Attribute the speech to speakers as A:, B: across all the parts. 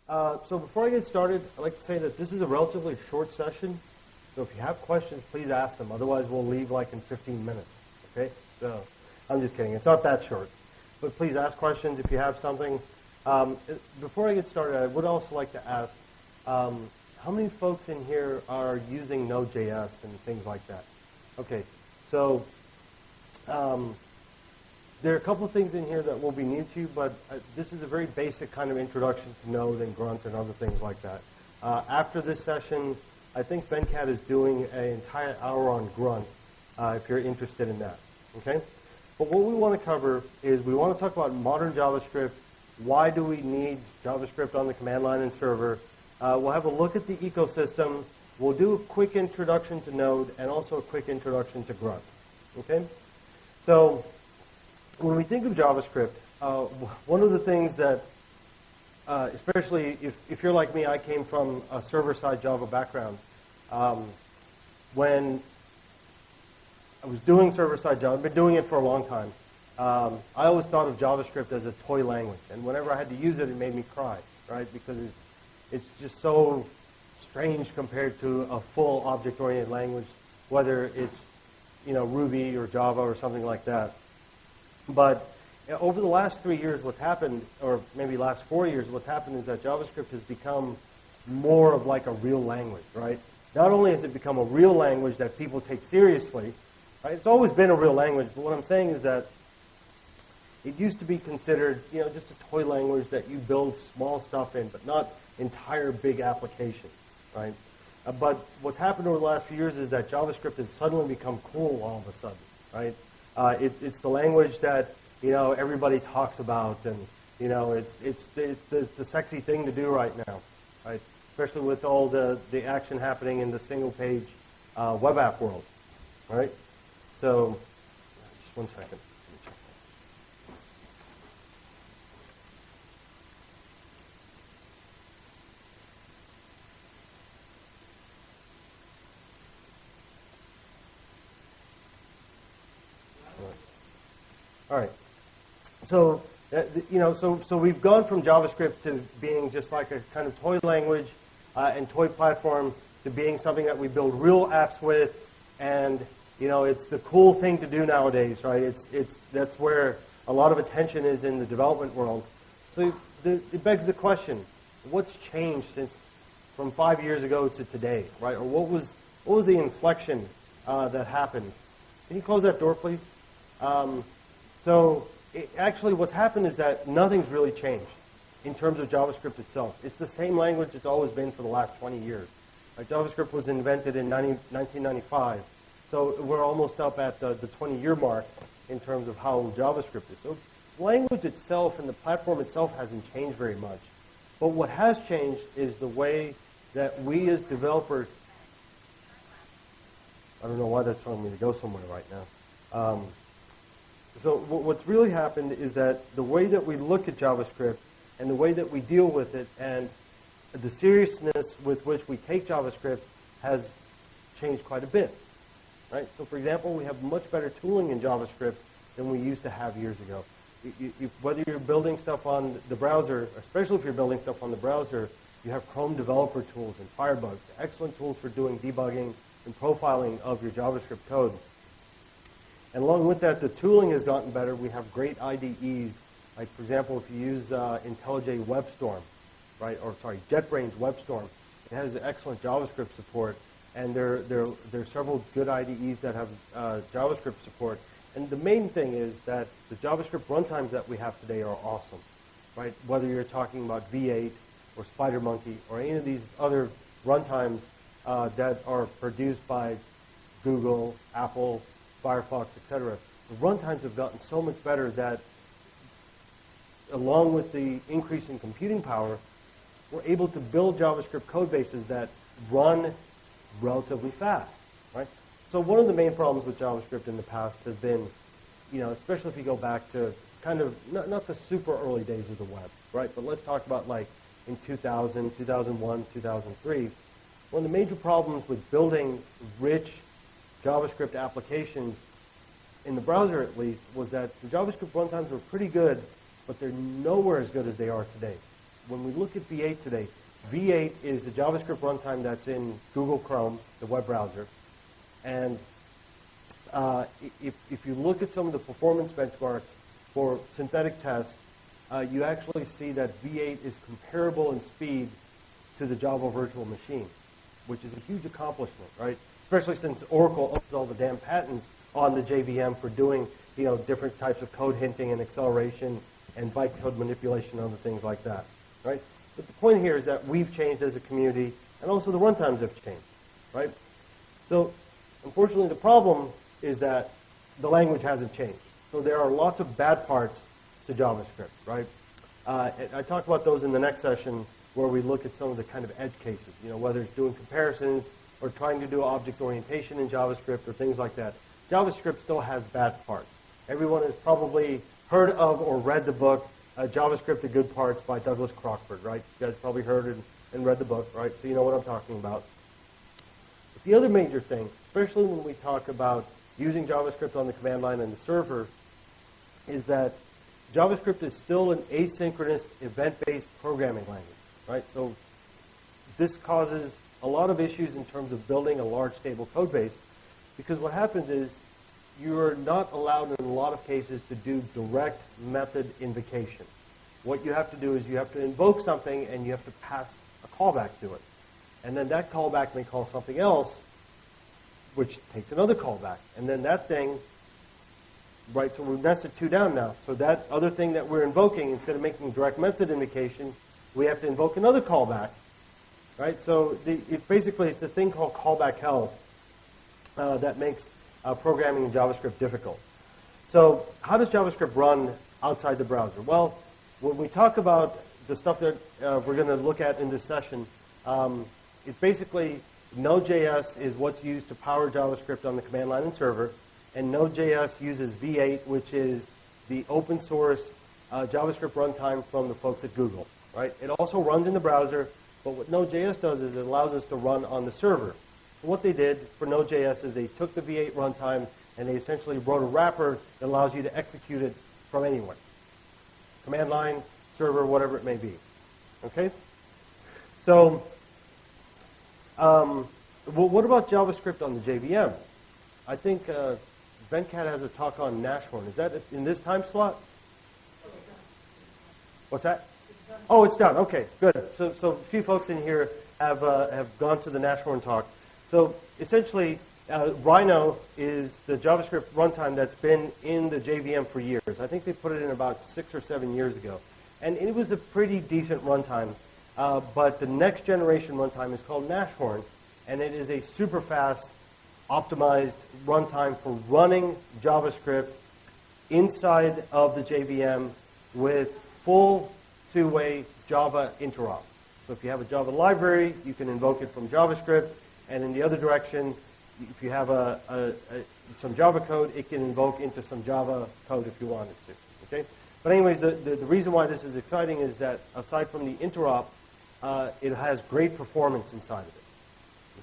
A: So before I get started, I'd like to say that this is a relatively short session. So if you have questions, please ask them. Otherwise, we'll leave like in 15 minutes. Okay? So I'm just kidding. It's not that short. But please ask questions if you have something. Before I get started, I would also like to ask, how many folks in here are using Nodejs and things like that? Okay. So there are a couple of things in here that will be new to you, but this is a very basic kind of introduction to Node and grunt and other things like that. After this session, I think Venkat is doing an entire hour on grunt, if you're interested in that. Okay? But what we want to cover is we want to talk about modern JavaScript. Why do we need JavaScript on the command line and server? We'll have a look at the ecosystem. We'll do a quick introduction to Node and also a quick introduction to grunt. Okay? So when we think of JavaScript, one of the things that, especially if you're like me, I came from a server-side Java background. When I was doing server-side Java, I've been doing it for a long time. I always thought of JavaScript as a toy language, and whenever I had to use it, it made me cry, right? Because it's just so strange compared to a full object-oriented language, whether it's Ruby or Java or something like that. But over the last 3 years, what's happened, or maybe last 4 years, what's happened is that JavaScript has become more of like a real language, right? Not only has it become a real language that people take seriously, right? It's always been a real language, but what I'm saying is that it used to be considered, just a toy language that you build small stuff in, but not entire big applications, right? But what's happened over the last few years is that JavaScript has suddenly become cool all of a sudden, right? It's the language that everybody talks about, and it's the sexy thing to do right now, right? Especially with all the action happening in the single-page web app world, right? So, just 1 second. Let me check something. All right. So, so we've gone from JavaScript to being just like a kind of toy language and toy platform to being something that we build real apps with, and it's the cool thing to do nowadays, right? That's where a lot of attention is in the development world. So it begs the question: what's changed from 5 years ago to today, right? Or what was the inflection that happened? Can you close that door, please? Actually, what's happened is that nothing's really changed in terms of JavaScript itself. It's the same language it's always been for the last 20 years. Like JavaScript was invented in 1995, so we're almost up at the 20-year mark in terms of how JavaScript is. So the language itself and the platform itself hasn't changed very much. But what has changed is the way that we as developers, I don't know why that's telling me to go somewhere right now. So what's really happened is that the way that we look at JavaScript and the way that we deal with it and the seriousness with which we take JavaScript has changed quite a bit, right? So for example, we have much better tooling in JavaScript than we used to have years ago. Whether you're building stuff on the browser, especially if you're building stuff on the browser, you have Chrome developer tools and Firebug, excellent tools for doing debugging and profiling of your JavaScript code. And along with that, the tooling has gotten better. We have great IDEs. Like, for example, if you use IntelliJ WebStorm, right, or sorry, JetBrains WebStorm, it has excellent JavaScript support. And there are several good IDEs that have JavaScript support. And the main thing is that the JavaScript runtimes that we have today are awesome, right? Whether you're talking about V8 or SpiderMonkey or any of these other runtimes that are produced by Google, Apple, Firefox, etc. The runtimes have gotten so much better that, along with the increase in computing power, we're able to build JavaScript code bases that run relatively fast, right? So one of the main problems with JavaScript in the past has been, especially if you go back to kind of, not the super early days of the web, right? But let's talk about like in 2000, 2001, 2003. One of the major problems with building rich JavaScript applications, in the browser at least, was that the JavaScript runtimes were pretty good, but they're nowhere as good as they are today. when we look at V8 today, V8 is the JavaScript runtime that's in Google Chrome, the web browser. And if you look at some of the performance benchmarks for synthetic tests, you actually see that V8 is comparable in speed to the Java virtual machine, which is a huge accomplishment, right? Especially since Oracle owns all the damn patents on the JVM for doing, different types of code hinting and acceleration and bytecode manipulation and other things like that, right? But the point here is that we've changed as a community, and also the runtimes have changed, right? So, unfortunately, the problem is that the language hasn't changed. So there are lots of bad parts to JavaScript, right? I talk about those in the next session where we look at some of the kind of edge cases, whether it's doing comparisons or trying to do object orientation in JavaScript or things like that. JavaScript still has bad parts. Everyone has probably heard of or read the book JavaScript, The Good Parts by Douglas Crockford, right? You guys probably heard it and read the book, right? So you know what I'm talking about. But the other major thing, especially when we talk about using JavaScript on the command line and the server, is that JavaScript is still an asynchronous, event-based programming language, right? So this causes a lot of issues in terms of building a large, stable code base, because what happens is you're not allowed in a lot of cases to do direct method invocation. What you have to do is you have to invoke something and you have to pass a callback to it. And then that callback may call something else, which takes another callback. And then that thing, right, so we've nested two down now. So that other thing that we're invoking, instead of making direct method invocation, we have to invoke another callback, right? So basically it's a thing called callback hell that makes programming in JavaScript difficult. So how does JavaScript run outside the browser? Well, when we talk about the stuff that we're going to look at in this session, it's basically Node.js is what's used to power JavaScript on the command line and server, and Node.js uses V8, which is the open source JavaScript runtime from the folks at Google, right? It also runs in the browser, but what Node.js does is it allows us to run on the server. So what they did for Node.js is they took the V8 runtime and they essentially wrote a wrapper that allows you to execute it from anywhere. Command line, server, whatever it may be. Okay? So, well, what about JavaScript on the JVM? I think Venkat has a talk on Nashorn. Is that in this time slot? What's that? Oh, it's done. Okay, good. So a few folks in here have gone to the Nashorn talk. So essentially, Rhino is the JavaScript runtime that's been in the JVM for years. I think they put it in about 6 or 7 years ago. And it was a pretty decent runtime. But the next generation runtime is called Nashorn, and it is a super fast, optimized runtime for running JavaScript inside of the JVM with full two-way Java interop. So if you have a Java library, you can invoke it from JavaScript, and in the other direction, if you have some Java code, it can invoke into some Java code if you wanted to. Okay? But anyways, the reason why this is exciting is that aside from the interop, it has great performance inside of it.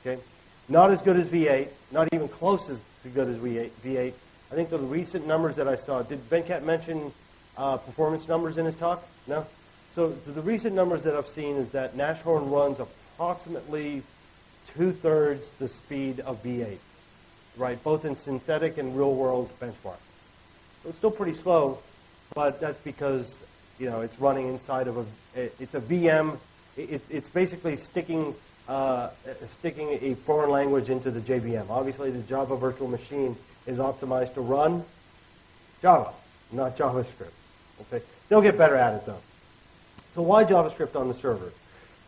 A: Okay? Not as good as V8, not even close as good as V8. I think the recent numbers that I saw, did Venkat mention performance numbers in his talk? No? So the recent numbers that I've seen is that Nashorn runs approximately 2/3 the speed of V8, right? Both in synthetic and real-world benchmark. So it's still pretty slow, but that's because it's running inside of it's a VM. It's basically sticking a foreign language into the JVM. Obviously, the Java virtual machine is optimized to run Java, not JavaScript. Okay, they'll get better at it though. So why JavaScript on the server?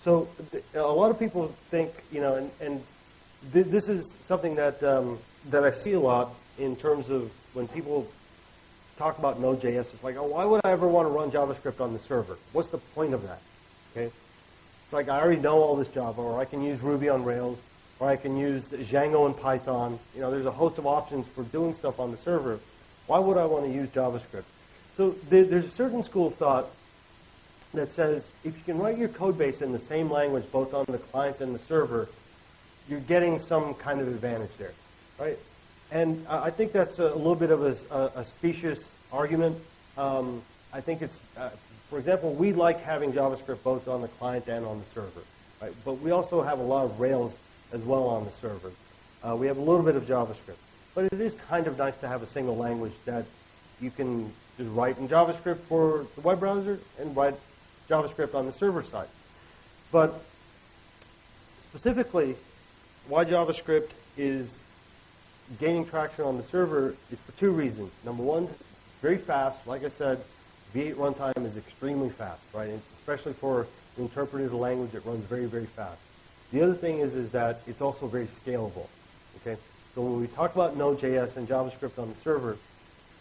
A: So a lot of people think, and this is something that that I see a lot in terms of when people talk about Node.js. It's like, oh, why would I ever want to run JavaScript on the server? What's the point of that? Okay. It's like I already know all this Java, or I can use Ruby on Rails, or I can use Django and Python. There's a host of options for doing stuff on the server. Why would I want to use JavaScript? So there's a certain school of thought that says if you can write your code base in the same language, both on the client and the server, you're getting some kind of advantage there, right? And I think that's a little bit of a specious argument. I think it's For example, we like having JavaScript both on the client and on the server, right? But we also have a lot of Rails as well on the server. We have a little bit of JavaScript. But it is kind of nice to have a single language that you can just write in JavaScript for the web browser and write JavaScript on the server side. But specifically, why JavaScript is gaining traction on the server is for two reasons. Number one, it's very fast. Like I said, V8 runtime is extremely fast, right? And especially for an interpreted language, it runs very, very fast. The other thing is that it's also very scalable, okay? So when we talk about Node.js and JavaScript on the server,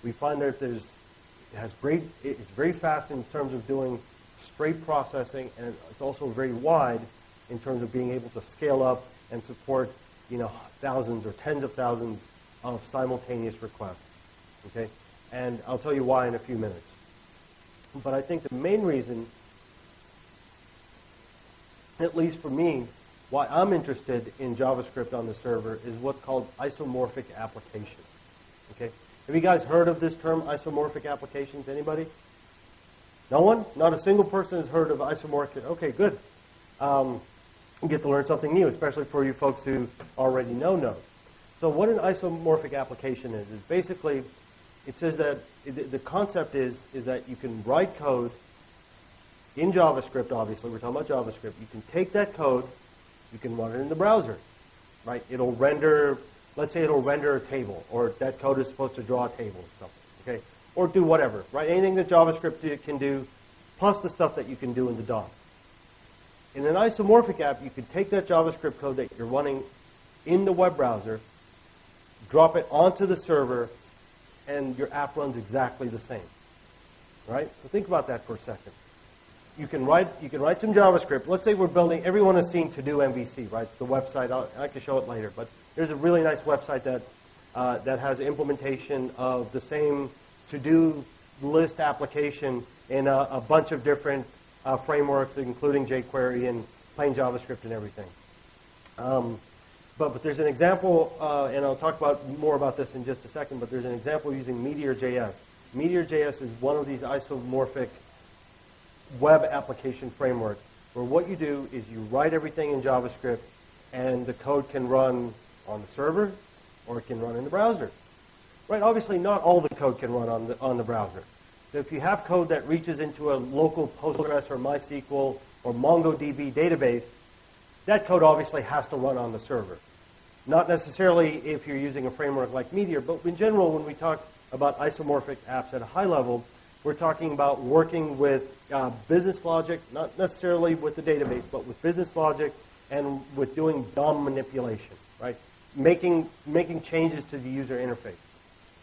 A: we find that it's very fast in terms of doing straight processing, and it's also very wide in terms of being able to scale up and support, thousands or tens of thousands of simultaneous requests, okay? And I'll tell you why in a few minutes. But I think the main reason, at least for me, why I'm interested in JavaScript on the server is what's called isomorphic applications. Okay? Have you guys heard of this term, isomorphic applications? Anybody? No one? Not a single person has heard of isomorphic. Okay, good. You get to learn something new, especially for you folks who already know Node. So what an isomorphic application is basically, it says that the concept is that you can write code in JavaScript, obviously. We're talking about JavaScript. You can take that code, you can run it in the browser, right? It'll render, let's say it'll render a table, or that code is supposed to draw a table or something, okay? Or do whatever, right? Anything that JavaScript can do, plus the stuff that you can do in the DOM. In an isomorphic app, you can take that JavaScript code that you're running in the web browser, drop it onto the server, and your app runs exactly the same, right? So think about that for a second. You can write some JavaScript. Let's say we're building, everyone has seen To Do MVC, right? It's the website. I can show it later, but there's a really nice website that has implementation of the same to-do list application in a bunch of different frameworks, including jQuery and plain JavaScript and everything. But there's an example, and I'll talk more about this in just a second, but there's an example using Meteor.js. Meteor.js is one of these isomorphic web application framework where what you do is you write everything in JavaScript and the code can run on the server or it can run in the browser. Right? Obviously, not all the code can run on the browser. So if you have code that reaches into a local Postgres or MySQL or MongoDB database, that code obviously has to run on the server. Not necessarily if you're using a framework like Meteor, but in general, when we talk about isomorphic apps at a high level, we're talking about working with business logic, not necessarily with the database, but with business logic and with doing DOM manipulation, right? Making changes to the user interface,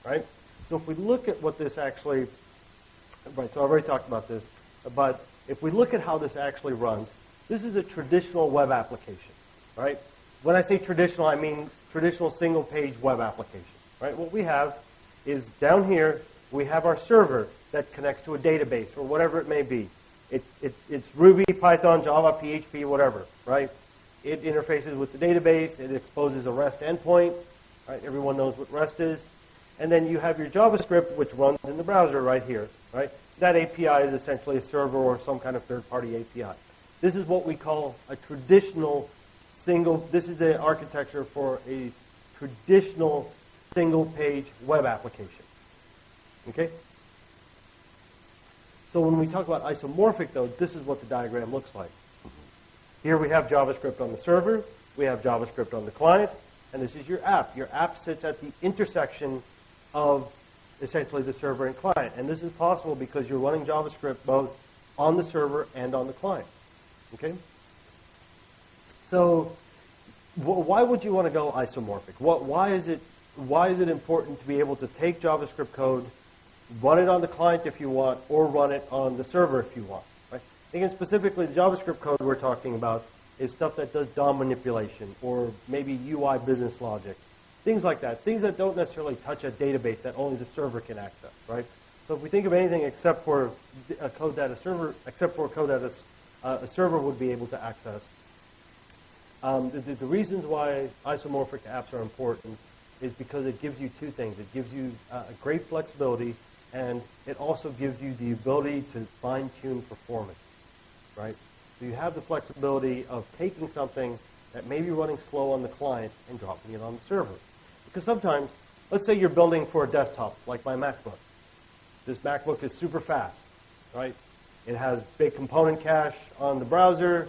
A: right? So if we look at what this actually, right, so I've already talked about this, but if we look at how this actually runs, this is a traditional web application, right? When I say traditional, I mean traditional single-page web application, right? What we have is down here, we have our server that connects to a database or whatever it may be. It's Ruby, Python, Java, PHP, whatever, right? It interfaces with the database. It exposes a REST endpoint, right? Everyone knows what REST is. And then you have your JavaScript, which runs in the browser right here, right? That API is essentially a server or some kind of third-party API. This is what we call a traditional this is the architecture for a traditional single-page web application, okay? So when we talk about isomorphic, though, this is what the diagram looks like. Here we have JavaScript on the server, we have JavaScript on the client, and this is your app. Your app sits at the intersection of essentially the server and client. And this is possible because you're running JavaScript both on the server and on the client. Okay? So why would you want to go isomorphic? Why is it important to be able to take JavaScript code, run it on the client if you want, or run it on the server if you want? Right? Again, specifically, the JavaScript code we're talking about is stuff that does DOM manipulation or maybe UI business logic, things like that, things that don't necessarily touch a database that only the server can access, right? So if we think of anything except for a code that a server would be able to access, the reasons why isomorphic apps are important is because it gives you two things. It gives you a great flexibility, and it also gives you the ability to fine-tune performance, right? So you have the flexibility of taking something that may be running slow on the client and dropping it on the server. Because sometimes, let's say you're building for a desktop, like my MacBook. This MacBook is super fast, right? It has big component cache on the browser.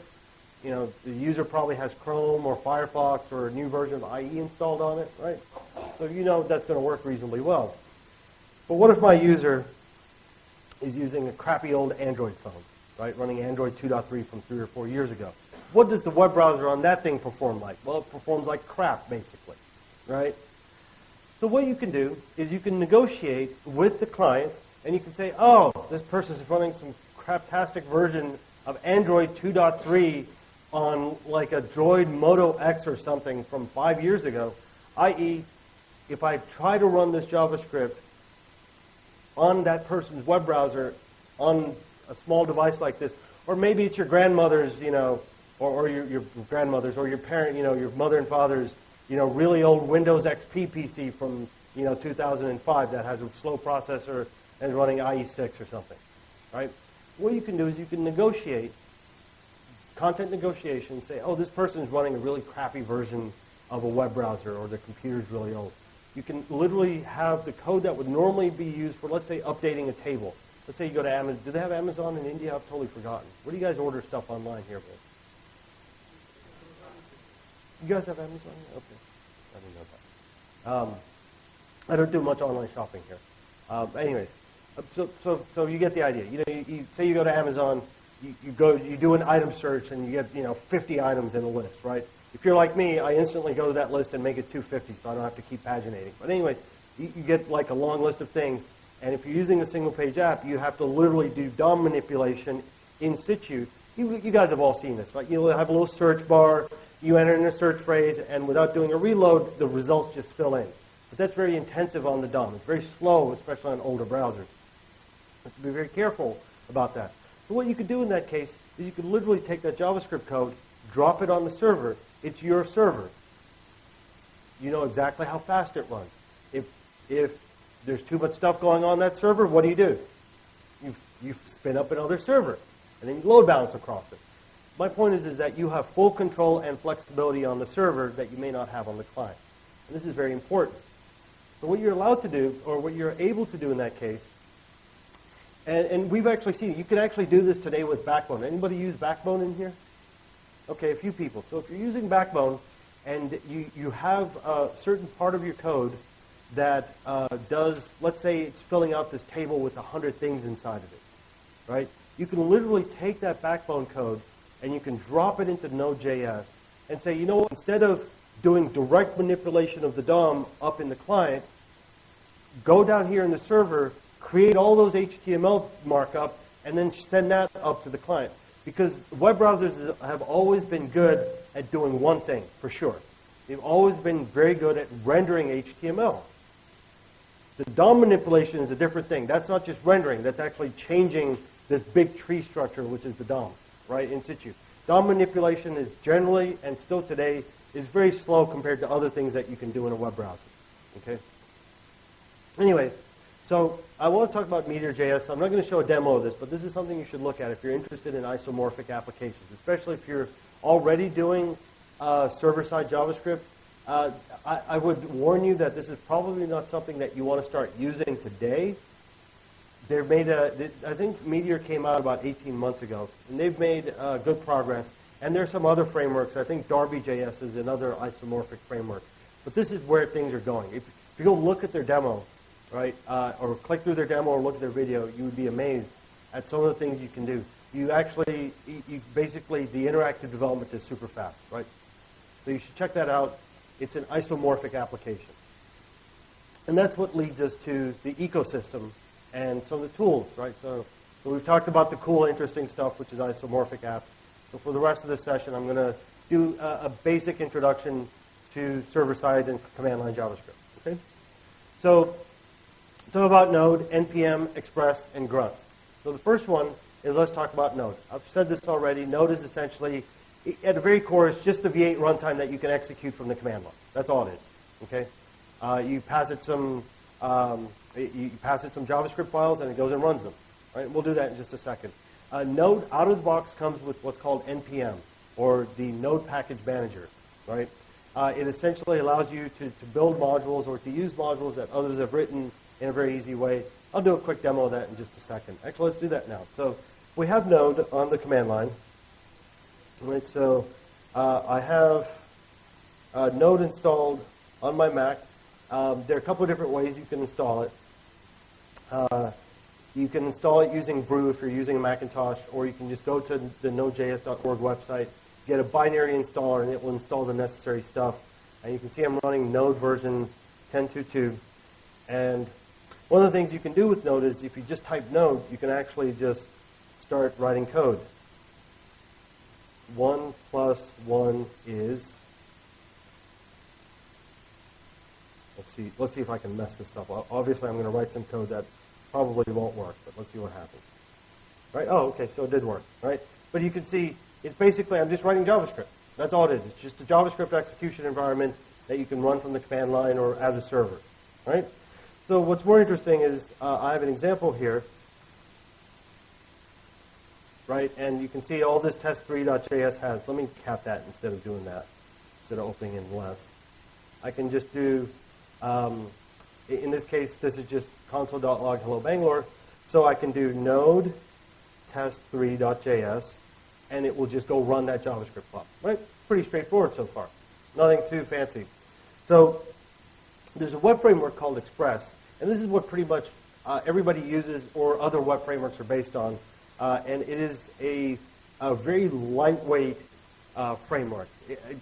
A: You know, the user probably has Chrome or Firefox or a new version of IE installed on it, right? So you know that's going to work reasonably well. But what if my user is using a crappy old Android phone, right, running Android 2.3 from 3 or 4 years ago? What does the web browser on that thing perform like? Well, it performs like crap, basically, right? So what you can do is you can negotiate with the client, and you can say, oh, this person is running some craptastic version of Android 2.3 on like a Droid Moto X or something from 5 years ago, i.e., if I try to run this JavaScript on that person's web browser on a small device like this, or maybe it's your grandmother's, you know, or your grandmother's, or your parent, you know, your mother and father's, you know, really old Windows XP PC from, you know, 2005 that has a slow processor and is running IE6 or something, right? What you can do is you can negotiate, content negotiation, say, oh, this person is running a really crappy version of a web browser, or their computer is really old. You can literally have the code that would normally be used for, let's say, updating a table. Let's say you go to Amazon. Do they have Amazon in India? I've totally forgotten. Where do you guys order stuff online here, Bill? You guys have Amazon? Okay. I didn't know that. I don't do much online shopping here. Anyways, so you get the idea. You know, you say you go to Amazon, you do an item search, and you get, you know, 50 items in a list, right? If you're like me, I instantly go to that list and make it 250, so I don't have to keep paginating. But anyway, you get like a long list of things, and if you're using a single-page app, you have to literally do DOM manipulation in situ. You guys have all seen this, right? You'll have a little search bar. You enter in a search phrase, and without doing a reload, the results just fill in. But that's very intensive on the DOM. It's very slow, especially on older browsers. You have to be very careful about that. So what you could do in that case is you could literally take that JavaScript code, drop it on the server. It's your server. You know exactly how fast it runs. If there's too much stuff going on that server, what do? You spin up another server, and then you load balance across it. My point is that you have full control and flexibility on the server that you may not have on the client. And this is very important. So what you're allowed to do, or what you're able to do in that case, and we've actually seen it. You can actually do this today with Backbone. Anybody use Backbone in here? Okay, a few people. So if you're using Backbone and you have a certain part of your code that does, let's say it's filling out this table with 100 things inside of it, right? You can literally take that Backbone code and you can drop it into Node.js and say, you know what, instead of doing direct manipulation of the DOM up in the client, go down here in the server, create all those HTML markup, and then send that up to the client. Because web browsers have always been good at doing one thing, for sure. They've always been very good at rendering HTML. The DOM manipulation is a different thing. That's not just rendering. That's actually changing this big tree structure, which is the DOM, right, in situ. DOM manipulation is generally, and still today, is very slow compared to other things that you can do in a web browser. Okay? Anyways, so I want to talk about Meteor.js. I'm not going to show a demo of this, but this is something you should look at if you're interested in isomorphic applications, especially if you're already doing server-side JavaScript. I would warn you that this is probably not something that you want to start using today. They've made I think Meteor came out about 18 months ago, and they've made good progress. And there's some other frameworks. I think Darby.js is another isomorphic framework. But this is where things are going. If you go look at their demo, right, or click through their demo or look at their video, you would be amazed at some of the things you can do. You actually, basically, the interactive development is super fast, right? So you should check that out. It's an isomorphic application. And that's what leads us to the ecosystem and some of the tools, right? So we've talked about the cool, interesting stuff, which is isomorphic apps. So for the rest of this session, I'm going to do a basic introduction to server-side and command-line JavaScript. Okay? So talk about Node, NPM, Express, and grunt. So the first one is let's talk about Node. I've said this already. Node is essentially, at the very core, it's just the V8 runtime that you can execute from the command line. That's all it is. Okay? You pass it some You pass it some JavaScript files, and it goes and runs them. Right? We'll do that in just a second. Node, out of the box, comes with what's called NPM, or the Node Package Manager. Right? It essentially allows you to build modules or to use modules that others have written in a very easy way. I'll do a quick demo of that in just a second. Actually, let's do that now. So we have Node on the command line. Right, so I have Node installed on my Mac. There are a couple of different ways you can install it. You can install it using brew if you're using a Macintosh, or you can just go to the nodejs.org website, get a binary installer, and it will install the necessary stuff. And you can see I'm running Node version 10.2.2. And one of the things you can do with Node is if you just type Node, you can actually just start writing code. 1 plus 1 is... Let's see if I can mess this up. Obviously, I'm going to write some code that probably won't work, but let's see what happens. Right? Oh, okay, so it did work. Right? But you can see, it's basically, I'm just writing JavaScript. That's all it is. It's just a JavaScript execution environment that you can run from the command line or as a server. Right? So what's more interesting is I have an example here. Right? And you can see all this test3.js has. Let me cap that instead of doing that, instead of opening in less. I can just do, in this case, this is just console.log hello Bangalore. So I can do node test3.js, and it will just go run that JavaScript file. Right? Pretty straightforward so far. Nothing too fancy. So there's a web framework called Express, and this is what pretty much everybody uses or other web frameworks are based on. And it is a very lightweight framework.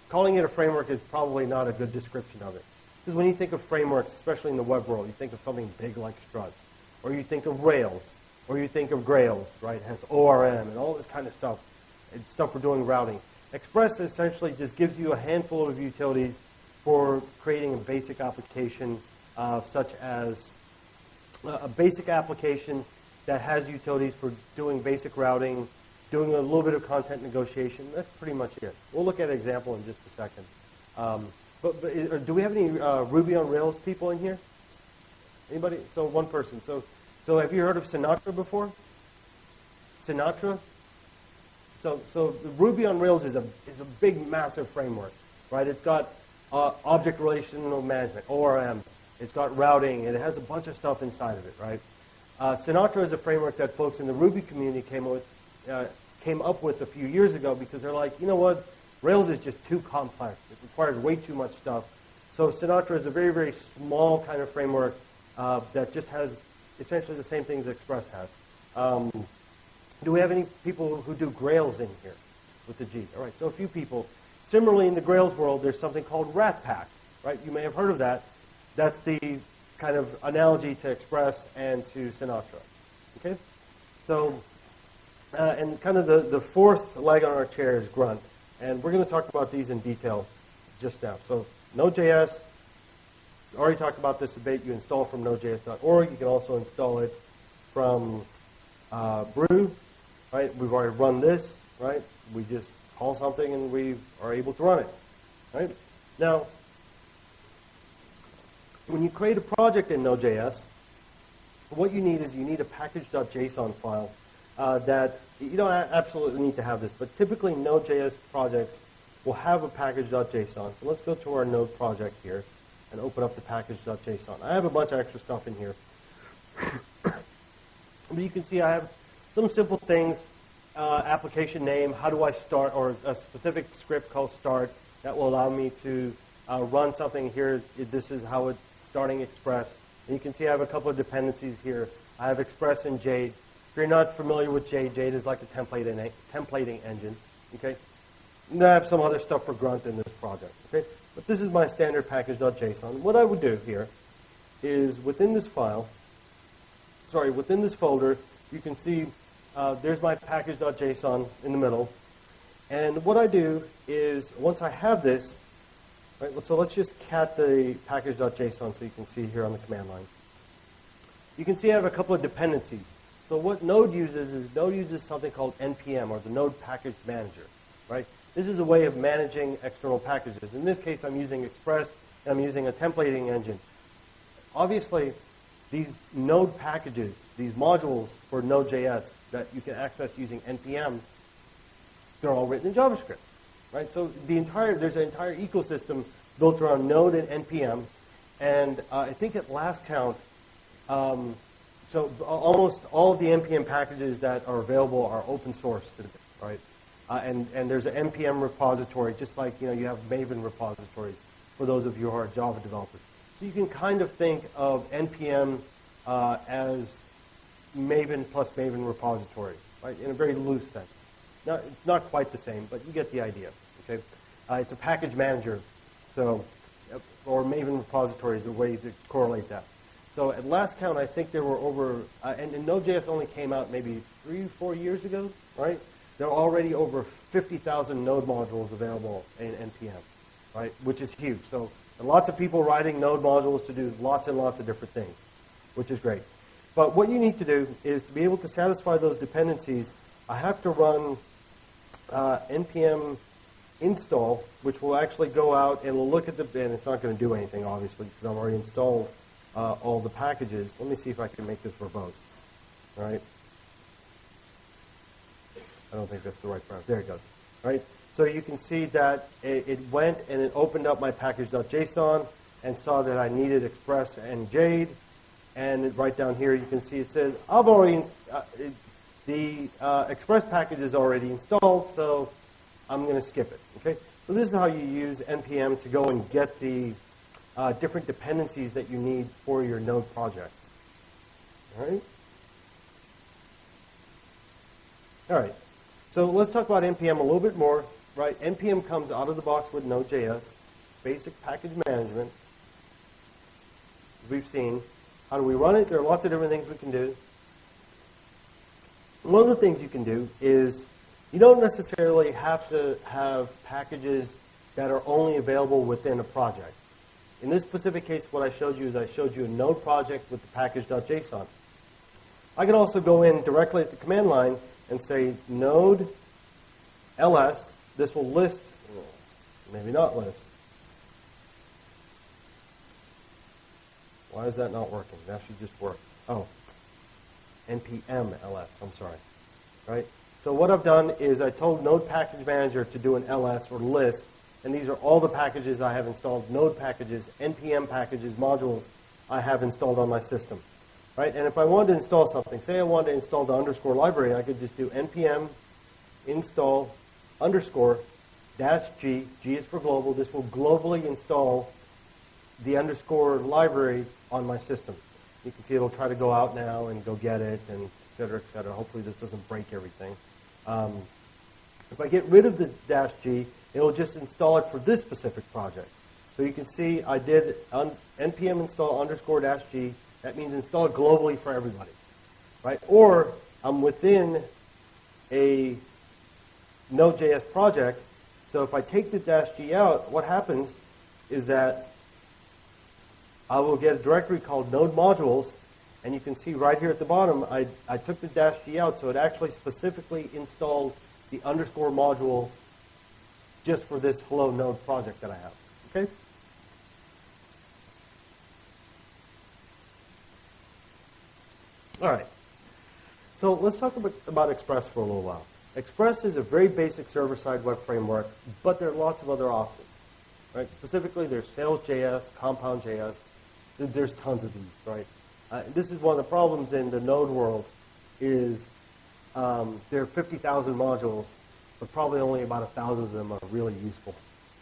A: Calling it a framework is probably not a good description of it. Because when you think of frameworks, especially in the web world, you think of something big like struts. Or you think of Rails. Or you think of Grails, right? It has ORM and all this kind of stuff. It's stuff for doing routing. Express essentially just gives you a handful of utilities for creating a basic application, such as a basic application that has utilities for doing basic routing, doing a little bit of content negotiation. That's pretty much it. We'll look at an example in just a second. But do we have any Ruby on Rails people in here? Anybody? So one person. So have you heard of Sinatra before? Sinatra? So the Ruby on Rails is a big, massive framework, right? It's got object relational management, ORM. It's got routing, and it has a bunch of stuff inside of it, right? Sinatra is a framework that folks in the Ruby community came up with a few years ago because they're like, you know what, Rails is just too complex. It requires way too much stuff. So Sinatra is a very, very small kind of framework that just has essentially the same things Express has. Do we have any people who do Grails in here with the G? All right, so a few people. Similarly, in the Grails world, there's something called Ratpack, right? You may have heard of that. That's the kind of analogy to Express and to Sinatra. Okay? So, and kind of the fourth leg on our chair is grunt. And we're going to talk about these in detail just now. So, Node.js, already talked about this a bit. You install from nodejs.org. You can also install it from brew, right? We've already run this, right? We just call something and we are able to run it, right? Now, when you create a project in Node.js, what you need is you need a package.json file that you don't absolutely need to have this, but typically Node.js projects will have a package.json. So let's go to our Node project here and open up the package.json. I have a bunch of extra stuff in here. But you can see I have some simple things, application name, how do I start, or a specific script called start that will allow me to run something here. This is how it's starting Express. And you can see I have a couple of dependencies here. I have Express and Jade. If you're not familiar with Jade, Jade is like a templating engine. Okay? And I have some other stuff for grunt in this project. Okay? But this is my standard package.json. What I would do here is within this file, within this folder, you can see there's my package.json in the middle. And what I do is, once I have this, right, so let's just cat the package.json so you can see here on the command line. You can see I have a couple of dependencies. So what Node uses is Node uses something called NPM, or the Node Package Manager, right? This is a way of managing external packages. In this case, I'm using Express, and I'm using a templating engine. Obviously, these Node packages, these modules for Node.js that you can access using NPM, they're all written in JavaScript, right? So there's an entire ecosystem built around Node and NPM, and I think at last count, so almost all of the NPM packages that are available are open source today, right? And there's an NPM repository, just like you have Maven repositories for those of you who are Java developers. So you can kind of think of NPM as Maven plus Maven repository, right? In a very loose sense. Now, it's not quite the same, but you get the idea. Okay, it's a package manager, so or Maven repository is a way to correlate that. So at last count, I think there were over, and Node.js only came out maybe 3 or 4 years ago, right? There are already over 50,000 Node modules available in NPM, right? Which is huge. So lots of people writing Node modules to do lots and lots of different things, which is great. But what you need to do is to be able to satisfy those dependencies, I have to run Npm Install, which will actually go out and will look at and it's not going to do anything, obviously, because I've already installed all the packages. Let me see if I can make this verbose. All right. I don't think that's the right part. There it goes. All right. So you can see that it went and it opened up my package.json and saw that I needed Express and Jade. And right down here, you can see it says, I've already, the Express package is already installed, so I'm going to skip it. Okay. So this is how you use NPM to go and get the different dependencies that you need for your Node project. All right. All right. So let's talk about NPM a little bit more. Right. NPM comes out of the box with Node.js, basic package management. We've seen. How do we run it? There are lots of different things we can do. One of the things you can do is you don't necessarily have to have packages that are only available within a project. In this specific case, what I showed you is I showed you a Node project with the package.json. I can also go in directly at the command line and say node ls. This will list, maybe not list. Why is that not working? That should just work. Oh, npm ls, I'm sorry. Right? So what I've done is I told Node Package Manager to do an ls or list, and these are all the packages I have installed, Node packages, npm packages, modules I have installed on my system. Right? And if I wanted to install something, say I wanted to install the underscore library, I could just do npm install underscore -g, G is for global. This will globally install the underscore library on my system. You can see it'll try to go out now and go get it, and et cetera, et cetera. Hopefully this doesn't break everything. If I get rid of the -g, it'll just install it for this specific project. So you can see I did npm install underscore -g. That means install it globally for everybody, right? Or I'm within a Node.js project. So if I take the -g out, what happens is that I will get a directory called node modules, and you can see right here at the bottom, I took the -g out, so it actually specifically installed the underscore module just for this hello node project that I have. Okay? All right. So let's talk about Express for a little while. Express is a very basic server-side web framework, but there are lots of other options. Right? Specifically, there's Sales.js, Compound.js. There's tons of these, right? This is one of the problems in the Node world is there are 50,000 modules, but probably only about 1,000 of them are really useful,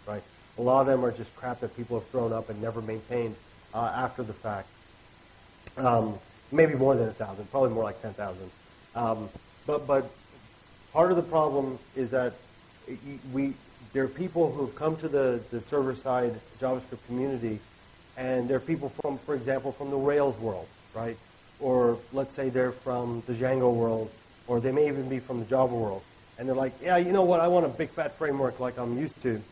A: right? A lot of them are just crap that people have thrown up and never maintained after the fact. Maybe more than 1,000, probably more like 10,000. But part of the problem is that there are people who have come to the server-side JavaScript community, and there are people from, for example, from the Rails world, right? Or let's say they're from the Django world, or they may even be from the Java world. And they're like, yeah, you know what, I want a big fat framework like I'm used to.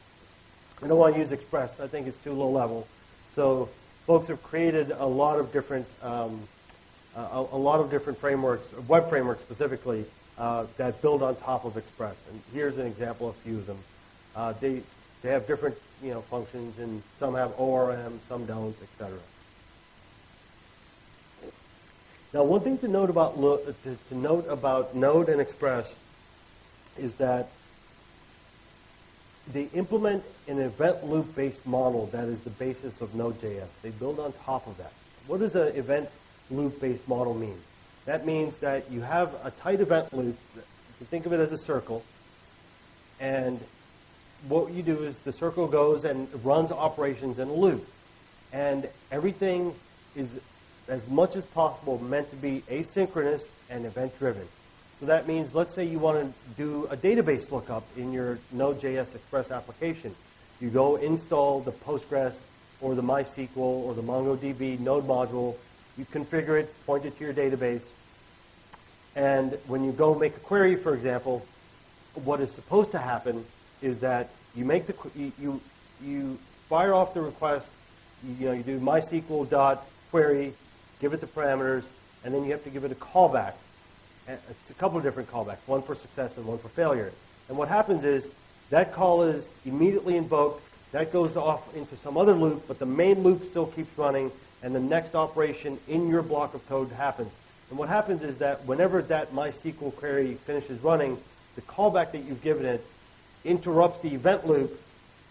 A: I don't want to use Express. I think it's too low level. So folks have created a lot of different frameworks, web frameworks specifically, that build on top of Express. And here's an example of a few of them. They have different functions, and some have ORM, some don't, etc. Now, one thing to note about Node and Express is that they implement an event loop-based model that is the basis of Node.js. They build on top of that. What does an event loop-based model mean? That means that you have a tight event loop. You can think of it as a circle. And what you do is the circle goes and runs operations in a loop. And everything is, as much as possible, meant to be asynchronous and event-driven. So that means, let's say you want to do a database lookup in your Node.js Express application. You go install the Postgres or the MySQL or the MongoDB Node module. You configure it, point it to your database. And when you go make a query, for example, what is supposed to happen is that you make the you fire off the request. You do MySQL dot query, give it the parameters, and then you have to give it a callback. It's a couple of different callbacks, one for success and one for failure. And what happens is that call is immediately invoked. That goes off into some other loop, but the main loop still keeps running, and the next operation in your block of code happens. And what happens is that whenever that MySQL query finishes running, the callback that you've given it interrupts the event loop,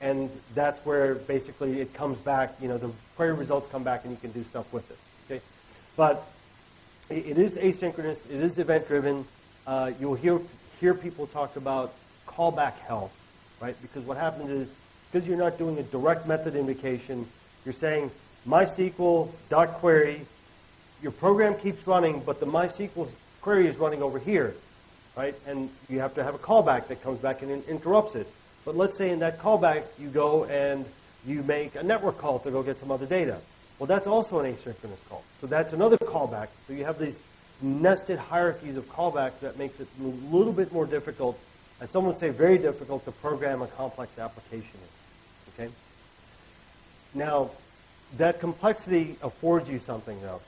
A: and that's where basically it comes back. The query results come back, and you can do stuff with it. Okay, but it is asynchronous. It is event-driven. You'll hear people talk about callback hell, right? Because what happens is, because you're not doing a direct method invocation, you're saying MySQL.query, your program keeps running, but the MySQL query is running over here, right? And you have to have a callback that comes back and interrupts it. But let's say in that callback, you go and you make a network call to go get some other data. Well, that's also an asynchronous call. So that's another callback. So you have these nested hierarchies of callbacks that makes it a little bit more difficult, and some would say very difficult, to program a complex application in. Okay? Now, that complexity affords you something, though.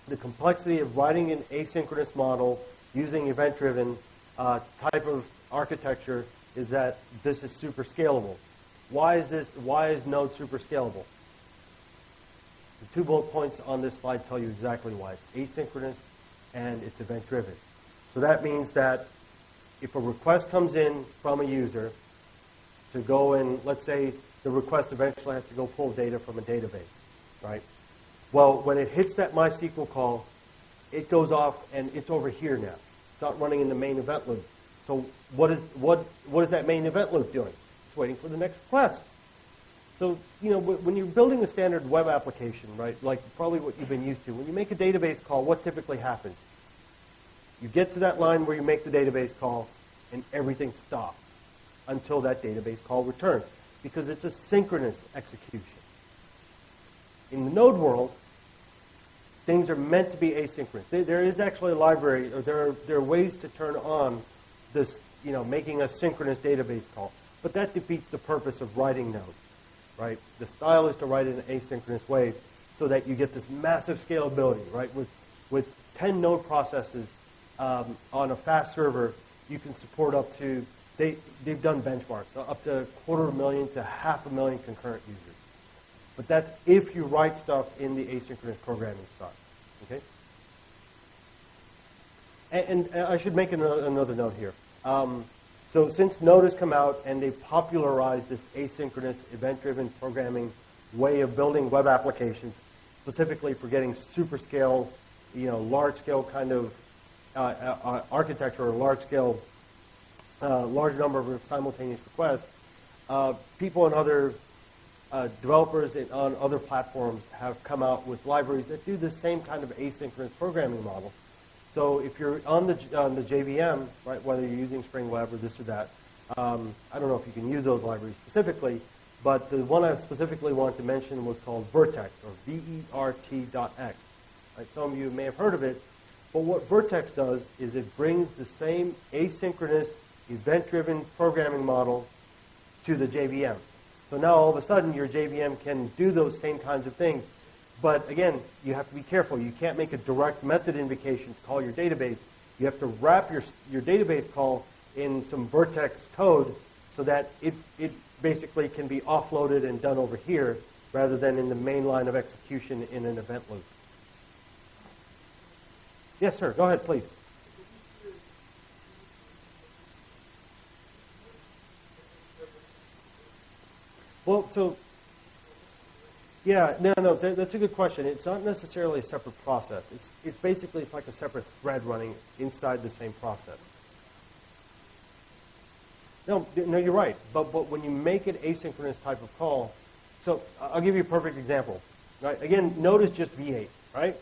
A: The complexity of writing an asynchronous model using event-driven type of architecture is that this is super scalable. Why is Node super scalable? The 2 bullet points on this slide tell you exactly why. It's asynchronous and it's event-driven. So that means that if a request comes in from a user to go and, let's say the request eventually has to go pull data from a database, right? Well, when it hits that MySQL call, it goes off and it's over here now. It's not running in the main event loop. So what is that main event loop doing? It's waiting for the next request. So, when you're building a standard web application, right, like probably what you've been used to, when you make a database call, what typically happens? You get to that line where you make the database call, and everything stops until that database call returns, because it's a synchronous execution. In the Node world, things are meant to be asynchronous. There is actually a library, or there are ways to turn on this, making a synchronous database call. But that defeats the purpose of writing Node, right? The style is to write it in an asynchronous way so that you get this massive scalability, right? With 10 Node processes on a fast server, you can support up to, they've done benchmarks, up to 250,000 to 500,000 concurrent users. But that's if you write stuff in the asynchronous programming style, okay? And I should make another note here. So since Node has come out and they've popularized this asynchronous, event-driven programming way of building web applications, specifically for getting super scale, large-scale kind of architecture or large-scale, large number of simultaneous requests, people and other developers on other platforms have come out with libraries that do the same kind of asynchronous programming model. So if you're on the JVM, right, whether you're using Spring Web or this or that, I don't know if you can use those libraries specifically, but the one I specifically wanted to mention was called Vertex, or VERT.x. Right, some of you may have heard of it, but what Vertex does is it brings the same asynchronous, event-driven programming model to the JVM. So now all of a sudden your JVM can do those same kinds of things. But again, you have to be careful. You can't make a direct method invocation to call your database. You have to wrap your database call in some Vertex code so that it basically can be offloaded and done over here rather than in the main line of execution in an event loop. Yes, sir. Go ahead, please. Well, so, yeah, no, that's a good question. It's not necessarily a separate process. It's basically, it's like a separate thread running inside the same process. No, you're right. But when you make an asynchronous type of call, so I'll give you a perfect example. Right? Again, Node is just V8, right?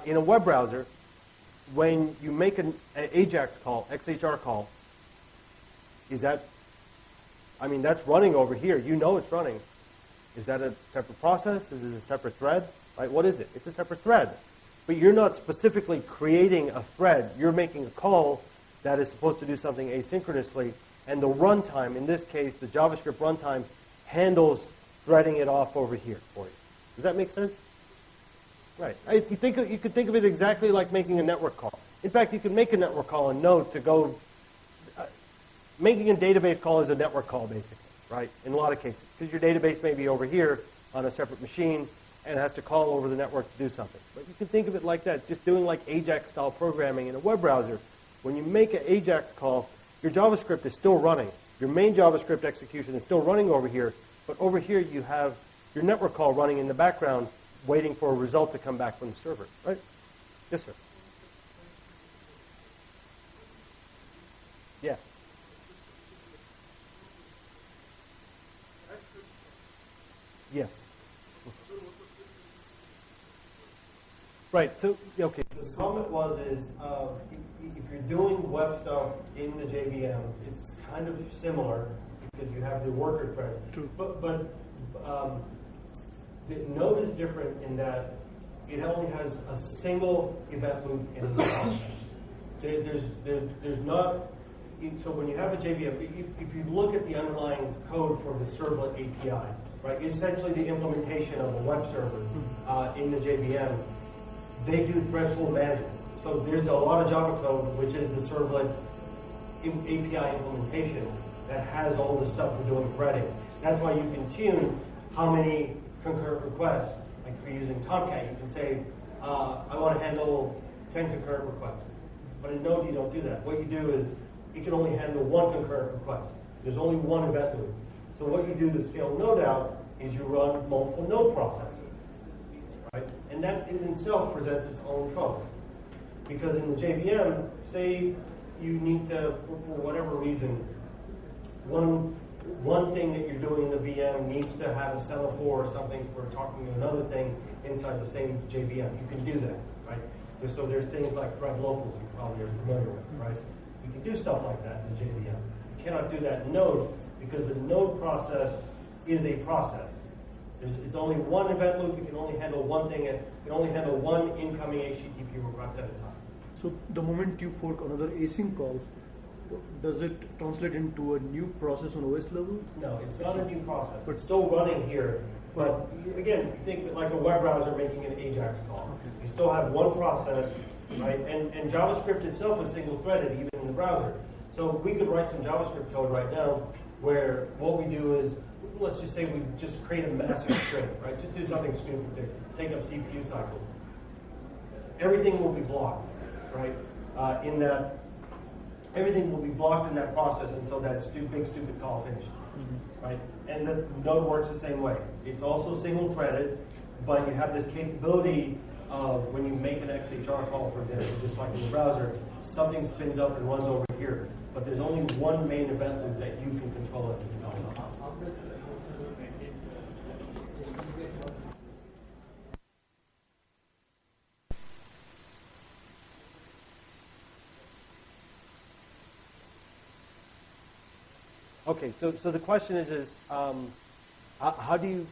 A: In a web browser, when you make an AJAX call, XHR call, that's running over here. You know it's running. Is that a separate process? Is it a separate thread? Right? What is it? It's a separate thread. But you're not specifically creating a thread. You're making a call that is supposed to do something asynchronously, and the runtime, in this case, the JavaScript runtime, handles threading it off over here for you. Does that make sense? Right. You could think of it exactly like making a network call. In fact, you could make a network call in Node to go. Making a database call is a network call, basically, right? In a lot of cases, because your database may be over here on a separate machine and has to call over the network to do something. But you can think of it like that, just doing like AJAX-style programming in a web browser. When you make an AJAX call, your JavaScript is still running. Your main JavaScript execution is still running over here, but over here you have your network call running in the background, waiting for a result to come back from the server, right? Yes, sir. Yeah. Yes. Right. So, okay. So the comment is if you're doing web stuff in the JVM, it's kind of similar because you have the worker threads.
B: True.
A: But the Node is different in that it only has a single event loop in the process. There's not. So when you have a JVM, if you look at the underlying code for the servlet API, right, essentially the implementation of a web server in the JVM, they do threshold management. So there's a lot of Java code, which is the servlet API implementation, that has all the stuff for doing threading. That's why you can tune how many concurrent requests. Like for using Tomcat, you can say, I want to handle 10 concurrent requests. But in Node, you don't do that. What you do is, it can only handle one concurrent request. There's only one event loop. So what you do to scale Node out is you run multiple Node processes, right? And that in itself presents its own trouble. Because in the JVM, say you need to, for whatever reason, one thing that you're doing in the VM needs to have a semaphore or something for talking to another thing inside the same JVM. You can do that, right? So there's things like thread locals you probably are familiar with, right? You can do stuff like that in the JVM. You cannot do that in Node because the Node process is a process. It's only one event loop. You can only handle one thing. It can only handle one incoming HTTP request at a time.
B: So the moment you fork another async call, does it translate into a new process on OS level?
A: No, it's not a new process. It's still running here. But again, think like a web browser making an AJAX call. You still have one process, right? And JavaScript itself is single-threaded even in the browser. So we could write some JavaScript code right now where what we do is, let's just say we just create a massive string, right? Just do something stupid to take up CPU cycles. Everything will be blocked, right? Everything will be blocked in that process until that big stupid call finishes, right? And Node works the same way. It's also single-threaded, but you have this capability of when you make an XHR call, for example, just like in the browser, something spins up and runs over here. But there's only one main event loop that you can control as a developer. Okay, so the question is how do you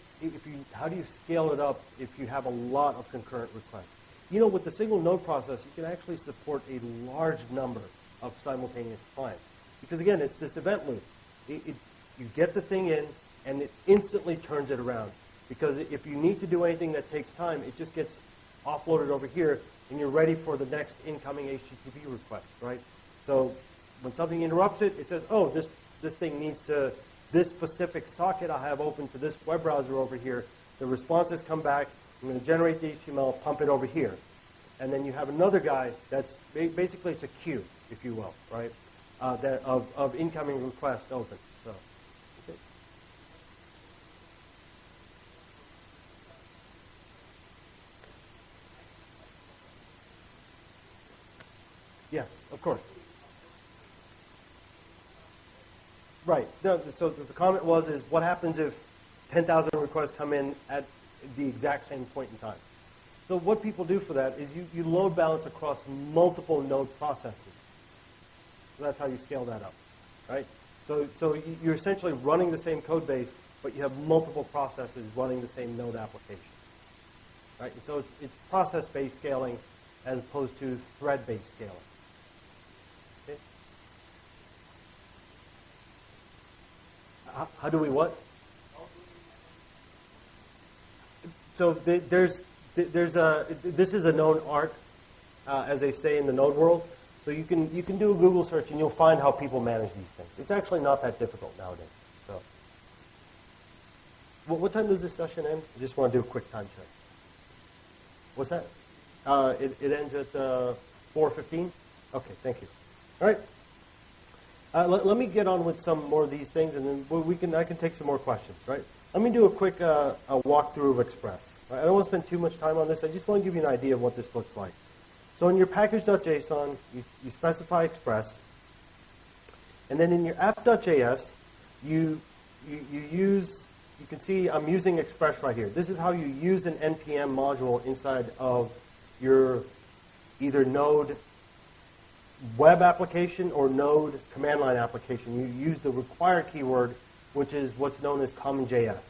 A: scale it up if you have a lot of concurrent requests? You know, with the single node process, you can actually support a large number of simultaneous clients because again, it's this event loop. You get the thing in, and it instantly turns it around. Because if you need to do anything that takes time, it just gets offloaded over here, and you're ready for the next incoming HTTP request, right? So when something interrupts it, it says, oh, this thing needs to, this specific socket I have open to this web browser over here, the responses come back, I'm going to generate the HTML, pump it over here. and then you have another guy that's basically it's a queue, if you will, right? That of incoming requests open. So, okay. Yes, of course. Right. No, so the comment is what happens if 10,000 requests come in at the exact same point in time? So what people do for that is you load balance across multiple node processes. So that's how you scale that up, right? So you're essentially running the same code base, but you have multiple processes running the same node application, right? And so it's process-based scaling as opposed to thread-based scaling. Okay? How do we what? So this is a known art, as they say in the node world. So you can do a Google search and you'll find how people manage these things. It's actually not that difficult nowadays. So, what time does this session end? I just want to do a quick time check. What's that? It ends at 4:15. Okay, thank you. All right. Let me get on with some more of these things, and then I can take some more questions. Right. Let me do a quick a walkthrough of Express. Right? I don't want to spend too much time on this. I just want to give you an idea of what this looks like. So in your package.json, you specify Express, and then in your app.js, you can see I'm using Express right here. This is how you use an Npm module inside of your either Node web application or Node command line application. You use the require keyword, which is what's known as common.js.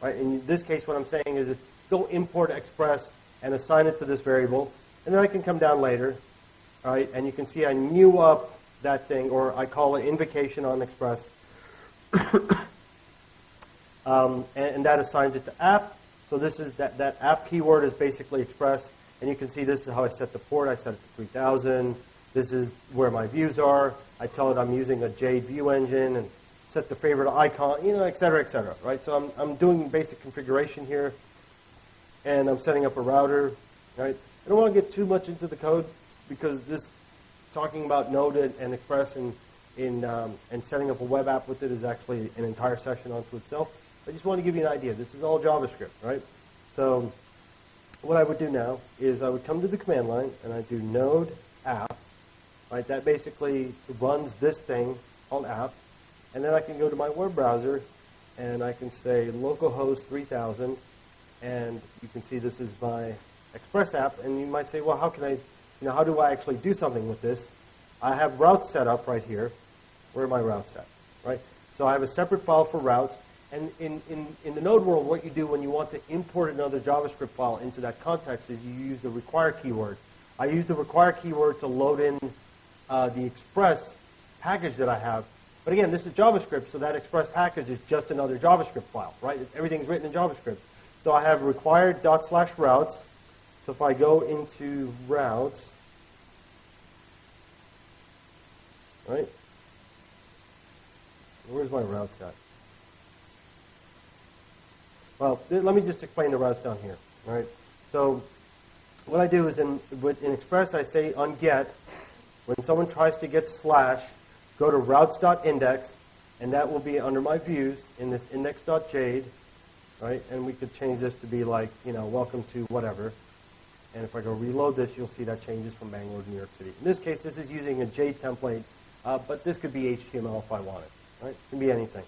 A: Right? In this case, what I'm saying is go import Express and assign it to this variable. And then I can come down later, all right, and you can see I new up that thing, or I call it invocation on Express. And that assigns it to app. So this is that app keyword is basically Express. And you can see this is how I set the port. I set it to 3000. This is where my views are. I tell it I'm using a Jade view engine and set the favorite icon, et cetera, right? So I'm doing basic configuration here. And I'm setting up a router, right? I don't want to get too much into the code because this talking about Node and Express and setting up a web app with it is actually an entire session unto itself. I just want to give you an idea. This is all JavaScript, right? So what I would do now is I would come to the command line and I do node app, right? That basically runs this thing called app, and then I can go to my web browser and I can say localhost 3000, and you can see this is my Express app, and you might say, well, how can I, how do I actually do something with this? I have routes set up right here. Where are my routes at? Right? So I have a separate file for routes, and in the Node world, what you do when you want to import another JavaScript file into that context is you use the require keyword. I use the require keyword to load in the Express package that I have. But again, this is JavaScript, so that Express package is just another JavaScript file, right? Everything's written in JavaScript. So I have required./routes. So if I go into routes, right? Where's my routes at? Well, let me just explain the routes down here, right? So what I do is in Express, I say on get, when someone tries to get / go to routes.index, and that will be under my views in this index.jade, right? And we could change this to be like, welcome to whatever. And if I go reload this, you'll see that changes from Bangalore to New York City. In this case, this is using a Jade template, but this could be HTML if I wanted, right? It can be anything.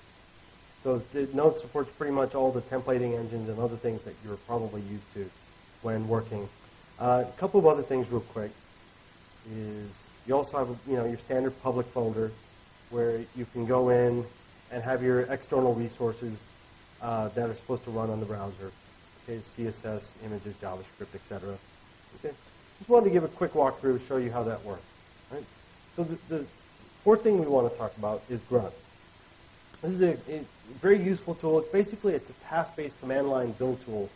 A: So the Node supports pretty much all the templating engines and other things that you're probably used to when working. A couple of other things real quick is you also have your standard public folder where you can go in and have your external resources that are supposed to run on the browser. Okay, CSS, images, JavaScript, etc. Okay, just wanted to give a quick walkthrough to show you how that works. Right? So the fourth thing we want to talk about is grunt. This is a very useful tool. It's a task-based command line build tool.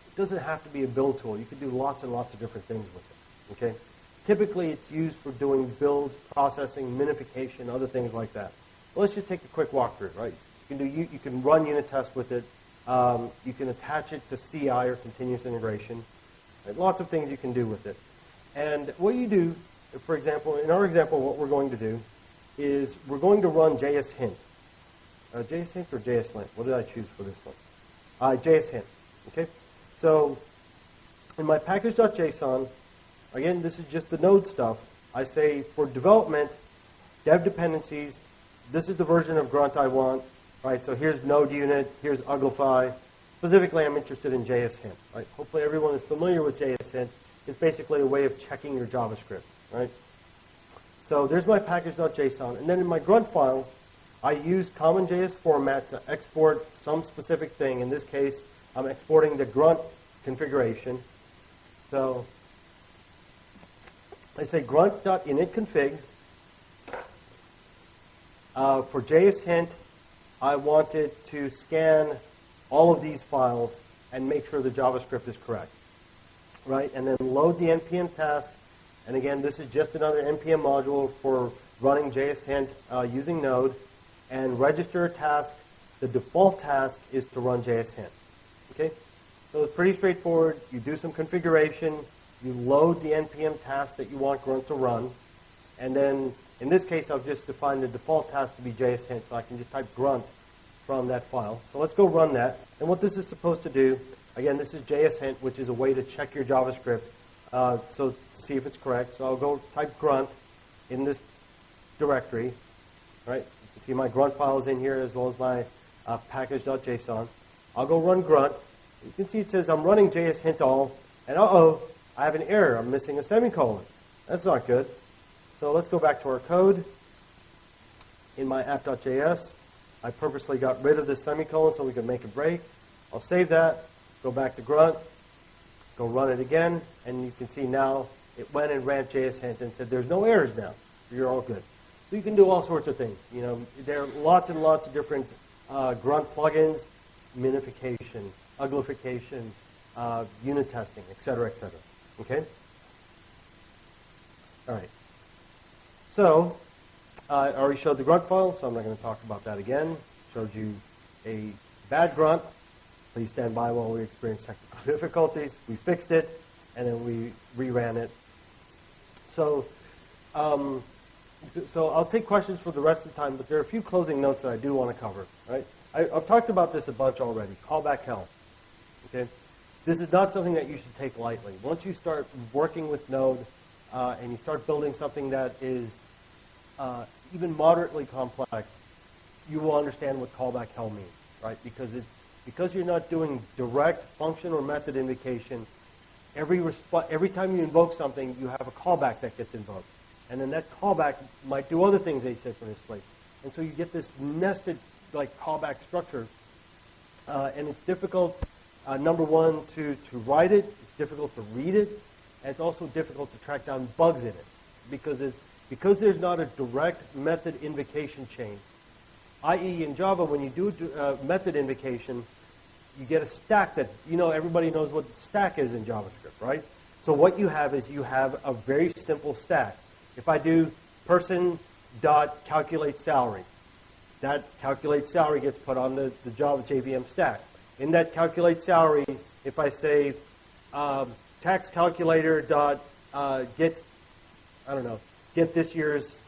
A: It doesn't have to be a build tool. You can do lots and lots of different things with it. Okay, typically it's used for doing builds, processing, minification, other things like that. Well, let's just take a quick walkthrough. Right? You can run unit tests with it. You can attach it to CI or continuous integration. Right? Lots of things you can do with it. And what you do, for example, in our example, what we're going to do is we're going to run JS hint. JS hint or JS lint? What did I choose for this one? JS hint. Okay. So in my package.json, again, this is just the node stuff. I say for development, dev dependencies, this is the version of grunt I want. Right. So here's node unit. Here's uglify. Specifically, I'm interested in JS hint. Right. Hopefully, everyone is familiar with JS hint. It's basically a way of checking your JavaScript. Right. So there's my package.json. And then in my grunt file, I use common JS format to export some specific thing. In this case, I'm exporting the grunt configuration. So I say grunt.initconfig. For JS hint, I want it to scan all of these files and make sure the JavaScript is correct. Right? And then load the npm task. And again, this is just another npm module for running JS hint using Node. And register a task. The default task is to run JS hint. Okay? So it's pretty straightforward. You do some configuration. You load the npm task that you want grunt to run. And then, in this case, I've just defined the default task to be JS hint, so I can just type grunt from that file. So let's go run that. And what this is supposed to do, again, this is JS hint, which is a way to check your JavaScript, so to see if it's correct. So I'll go type grunt in this directory. Right? You can see my grunt file is in here as well as my package.json. I'll go run grunt. You can see it says I'm running JS hint all, and uh-oh, I have an error. I'm missing a semicolon. That's not good. So let's go back to our code. In my app.js, I purposely got rid of the semicolon so we could make a break. I'll save that, go back to grunt, go run it again, and you can see now it went and ran JS hint and said there's no errors now. You're all good. So you can do all sorts of things. You know, there are lots and lots of different grunt plugins, minification, uglification, unit testing, et cetera, et cetera. Okay? All right. So I already showed the grunt file, so I'm not going to talk about that again. Showed you a bad grunt. Please stand by while we experience technical difficulties. We fixed it, and then we reran it. So I'll take questions for the rest of the time, but there are a few closing notes that I do want to cover. Right? I've talked about this a bunch already. Callback hell. Okay? This is not something that you should take lightly. Once you start working with Node and you start building something that is even moderately complex, you will understand what callback hell means, right? Because you're not doing direct function or method invocation, every time you invoke something, you have a callback that gets invoked. And then that callback might do other things asynchronously. And so you get this nested like callback structure. And it's difficult, number one, to write it. It's difficult to read it. And it's also difficult to track down bugs in it. Because there's not a direct method invocation chain, i.e. in Java, when you do method invocation, you get a stack that, everybody knows what stack is in JavaScript, right? So what you have is you have a very simple stack. If I do person.calculate salary, that calculate salary gets put on the Java JVM stack. In that calculate salary, if I say tax calculator dot get this year's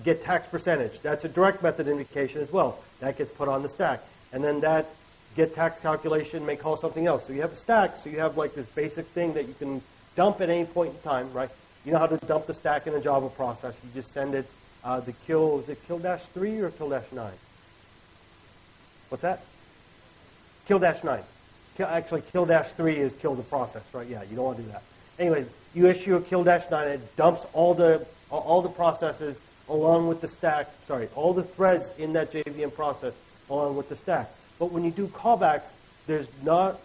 A: get tax percentage, that's a direct method invocation as well. That gets put on the stack. And then that get tax calculation may call something else. So you have a stack, so you have like this basic thing that you can dump at any point in time, right? You know how to dump the stack in a Java process. You just send it is it kill-3 or kill-9? What's that? Kill-9. Actually, kill-3 is kill the process, right? Yeah, you don't want to do that. Anyways, you issue a kill-9, it dumps all the processes along with the stack, all the threads in that JVM process along with the stack. But when you do callbacks, there's not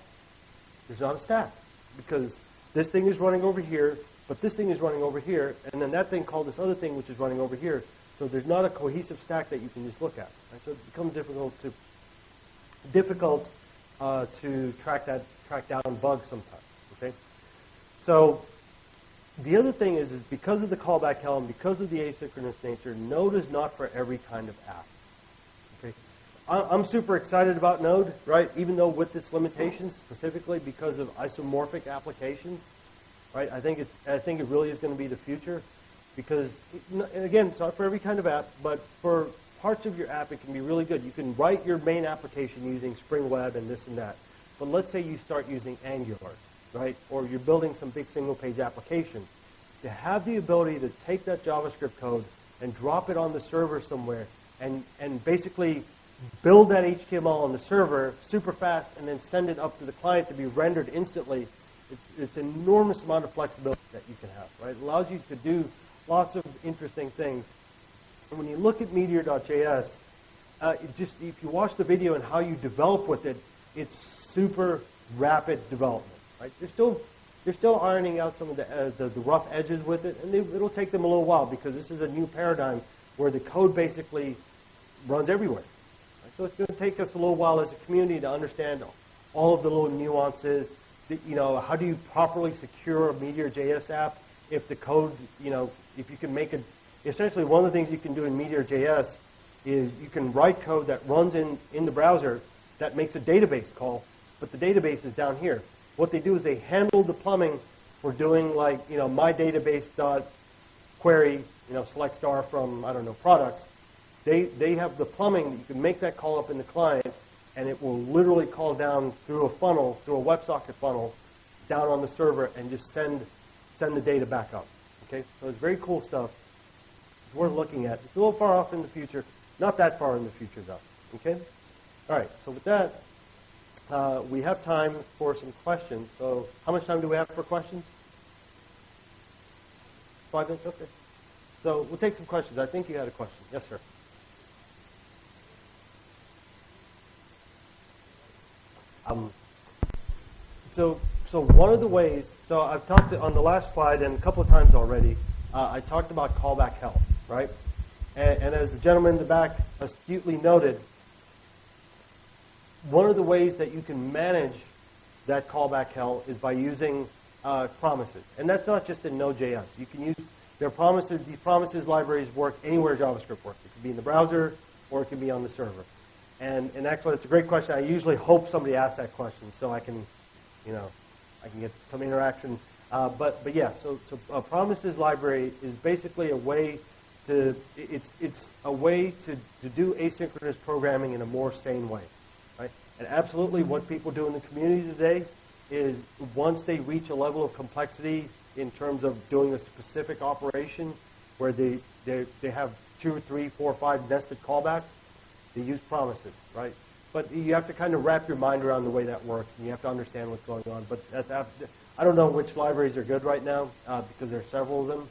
A: a stack because this thing is running over here, but this thing is running over here, and then that thing called this other thing which is running over here. So there's not a cohesive stack that you can just look at. Right? So it becomes difficult to track down bugs sometimes. Okay. So the other thing is because of the callback hell and because of the asynchronous nature, Node is not for every kind of app. Okay. I'm super excited about Node, right? Even though with its limitations, specifically because of isomorphic applications. right? I think it really is going to be the future, because again, it's not for every kind of app, but for parts of your app, it can be really good. You can write your main application using Spring Web and this and that. But let's say you start using Angular, right? Or you're building some big single-page application. To have the ability to take that JavaScript code and drop it on the server somewhere and basically build that HTML on the server super fast and then send it up to the client to be rendered instantly, it's an enormous amount of flexibility that you can have, right? It allows you to do lots of interesting things. And when you look at Meteor.js, if you watch the video and how you develop with it, it's super rapid development, right? They're still ironing out some of the rough edges with it, and it'll take them a little while because this is a new paradigm where the code basically runs everywhere. Right? So it's going to take us a little while as a community to understand all of the little nuances. How do you properly secure a Meteor.js app if the code, if you can make it. Essentially, one of the things you can do in Meteor.js is you can write code that runs in the browser that makes a database call, but the database is down here. What they do is they handle the plumbing for doing my database dot query, select star from, I don't know, products. They have the plumbing that you can make that call up in the client, and it will literally call down through a funnel, through a WebSocket funnel, down on the server and just send the data back up. Okay, so it's very cool stuff. It's worth looking at. It's a little far off in the future, not that far in the future though. Okay, all right. So with that, we have time for some questions. So how much time do we have for questions? 5 minutes. Okay. So we'll take some questions. I think you had a question. Yes, sir. So one of the ways, so I've talked on the last slide and a couple of times already, I talked about callback help, right? And as the gentleman in the back astutely noted, one of the ways that you can manage that callback help is by using promises. And that's not just in Node.js. You can use their promises. These promises libraries work anywhere JavaScript works. It can be in the browser or it can be on the server. And actually, it's a great question. I usually hope somebody asks that question so I can, I can get some interaction. But yeah, so a promises library is basically a way to it's a way to do asynchronous programming in a more sane way, right? And absolutely, what people do in the community today is once they reach a level of complexity in terms of doing a specific operation where they have 2, 3, 4, 5 nested callbacks, they use promises, right? But you have to kind of wrap your mind around the way that works, and you have to understand what's going on. But I don't know which libraries are good right now because there are several of them.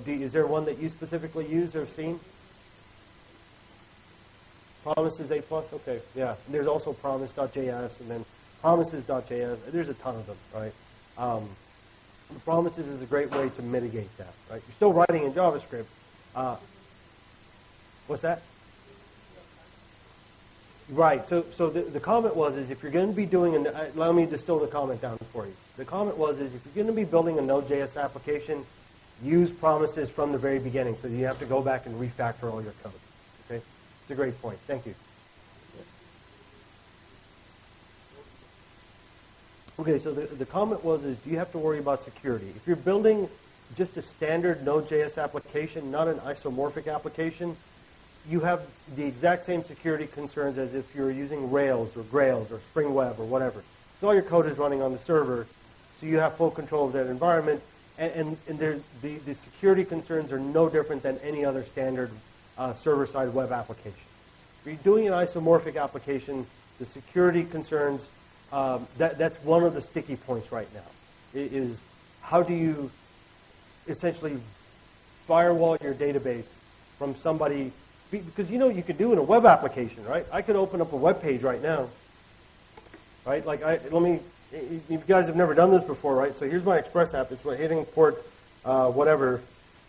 A: Is there one that you specifically use or seen? Promises A+? Okay, yeah. And there's also promise.js and then promises.js. There's a ton of them, right? The promises is a great way to mitigate that, right? You're still writing in JavaScript. What's that? Right. So the comment was if you're going to be doing let me distill the comment down for you. The comment was if you're going to be building a Node.js application, use promises from the very beginning, so you have to go back and refactor all your code. Okay, it's a great point. Thank you. Okay, so the comment was do you have to worry about security? If you're building just a standard Node.js application, not an isomorphic application, you have the exact same security concerns as if you're using Rails or Grails or Spring Web or whatever. So all your code is running on the server, so you have full control of that environment, and the security concerns are no different than any other standard server-side web application. If you're doing an isomorphic application, the security concerns, that's one of the sticky points right now, is how do you essentially firewall your database from somebody. Because you could do in a web application, right? I could open up a web page right now, right? If you guys have never done this before, right? So here's my Express app. It's hitting port whatever.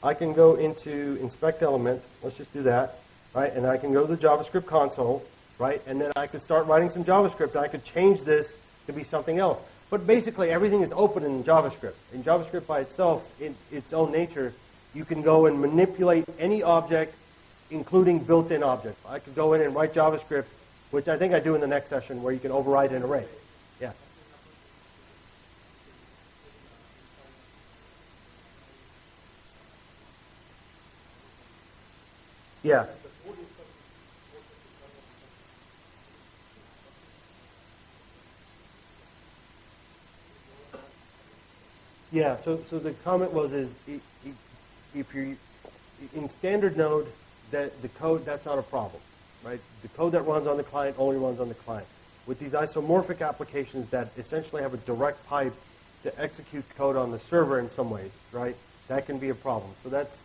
A: I can go into inspect element. Let's just do that, right? And I can go to the JavaScript console, right? And then I could start writing some JavaScript. And I could change this to be something else. But basically, everything is open in JavaScript. In JavaScript by itself, in its own nature, you can go and manipulate any object, including built-in objects. I could go in and write JavaScript, which I think I do in the next session, where you can override an array. Yeah. Yeah. Yeah, so the comment was if you're in standard Node, that the code, that's not a problem, right? The code that runs on the client only runs on the client. With these isomorphic applications that essentially have a direct pipe to execute code on the server in some ways, right? That can be a problem. So that's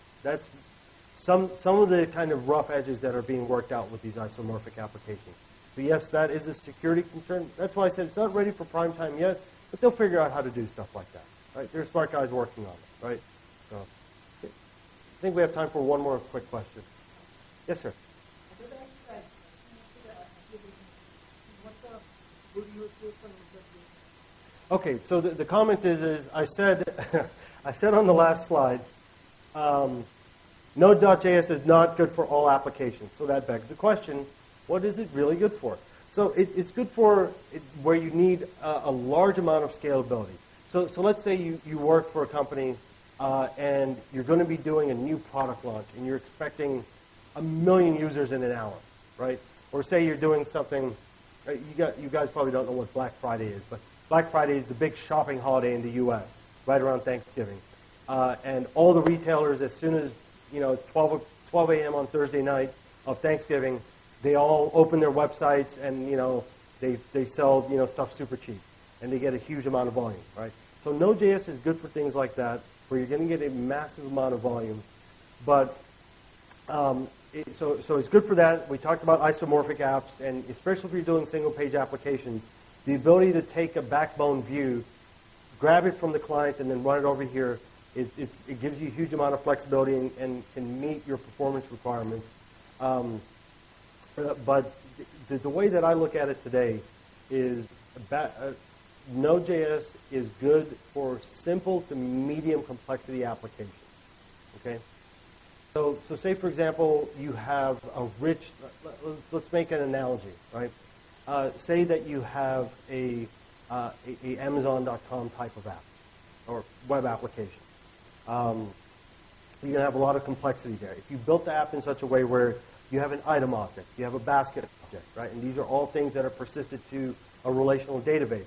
A: some of the kind of rough edges that are being worked out with these isomorphic applications. But yes, that is a security concern. That's why I said it's not ready for prime time yet, but they'll figure out how to do stuff like that. Right? There are smart guys working on it, right? So, I think we have time for one more quick question. Yes, sir. Okay, so the comment is I said I said on the last slide, Node.js is not good for all applications. So that begs the question, what is it really good for? So it's good for where you need a large amount of scalability. So let's say you work for a company and you're going to be doing a new product launch and you're expecting 1 million users in an hour, right? Or say you're doing something, you guys probably don't know what Black Friday is, but Black Friday is the big shopping holiday in the U.S., right around Thanksgiving. And all the retailers, as soon as 12 a.m. on Thursday night of Thanksgiving, they all open their websites and they sell stuff super cheap. And they get a huge amount of volume, right? So Node.js is good for things like that, where you're going to get a massive amount of volume. But so it's good for that. We talked about isomorphic apps, and especially if you're doing single-page applications, the ability to take a backbone view, grab it from the client, and then run it over here, it gives you a huge amount of flexibility and can meet your performance requirements. But the way that I look at it today is Node.js is good for simple to medium complexity applications. Okay? So say, for example, you have a rich, let's make an analogy, right? Say that you have a Amazon.com type of app or web application. You're going to have a lot of complexity there. If you built the app in such a way where you have an item object, you have a basket object, right? And these are all things that are persisted to a relational database.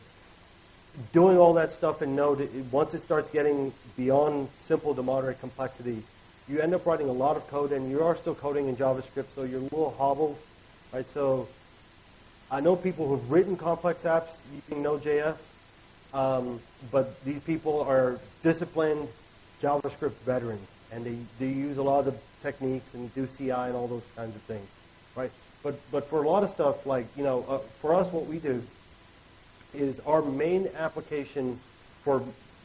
A: Doing all that stuff in Node, once it starts getting beyond simple to moderate complexity, you end up writing a lot of code, and you are still coding in JavaScript, so you're a little hobbled, right? So I know people who've written complex apps using Node.js, but these people are disciplined JavaScript veterans, and they use a lot of the techniques and do CI and all those kinds of things, right? But for a lot of stuff, like, for us, what we do is our main application for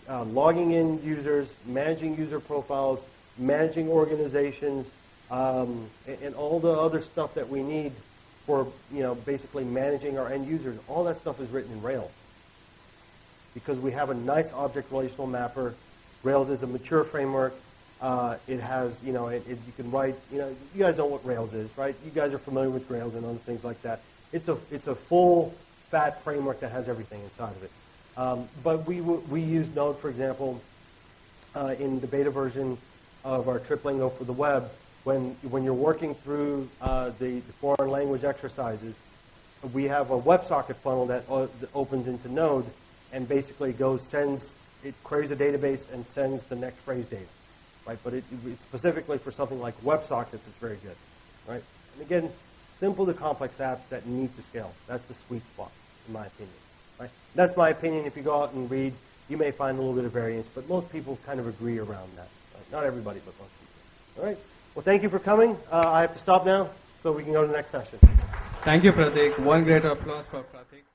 A: logging in users, managing user profiles, managing organizations, and all the other stuff that we need for basically managing our end users. All that stuff is written in Rails because we have a nice object relational mapper. Rails is a mature framework. It has, you can write, you guys know what Rails is, right? You guys are familiar with Rails and other things like that. It's a full fat framework that has everything inside of it. But we use Node, for example, in the beta version of our Triplingo for the web. When you're working through the foreign language exercises, we have a WebSocket funnel that opens into Node and basically it queries a database and sends the next phrase data, right? But it's specifically for something like WebSockets, it's very good, right? And again, simple to complex apps that need to scale. That's the sweet spot, in my opinion. Right? That's my opinion. If you go out and read, you may find a little bit of variance, but most people kind of agree around that. Right? Not everybody, but most people. All right. Well, thank you for coming. I have to stop now, so we can go to the next session.
C: Thank you, Pratik. One great applause for Pratik.